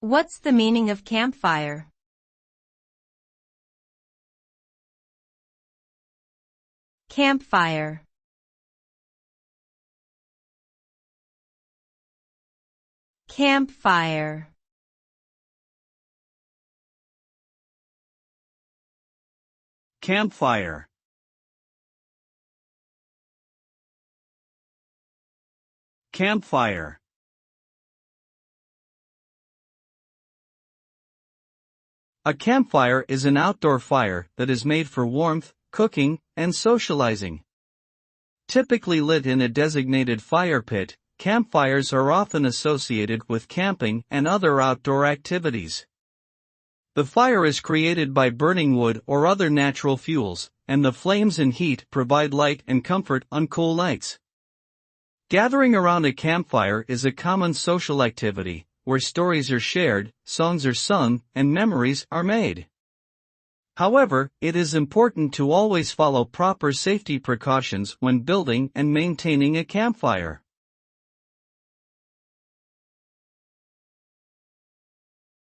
What's the meaning of campfire? Campfire. Campfire. Campfire. Campfire. A campfire is an outdoor fire that is made for warmth, cooking, and socializing. Typically lit in a designated fire pit, campfires are often associated with camping and other outdoor activities. The fire is created by burning wood or other natural fuels, and the flames and heat provide light and comfort on cool nights. Gathering around a campfire is a common social activity, where stories are shared, songs are sung, and memories are made. However, it is important to always follow proper safety precautions when building and maintaining a campfire.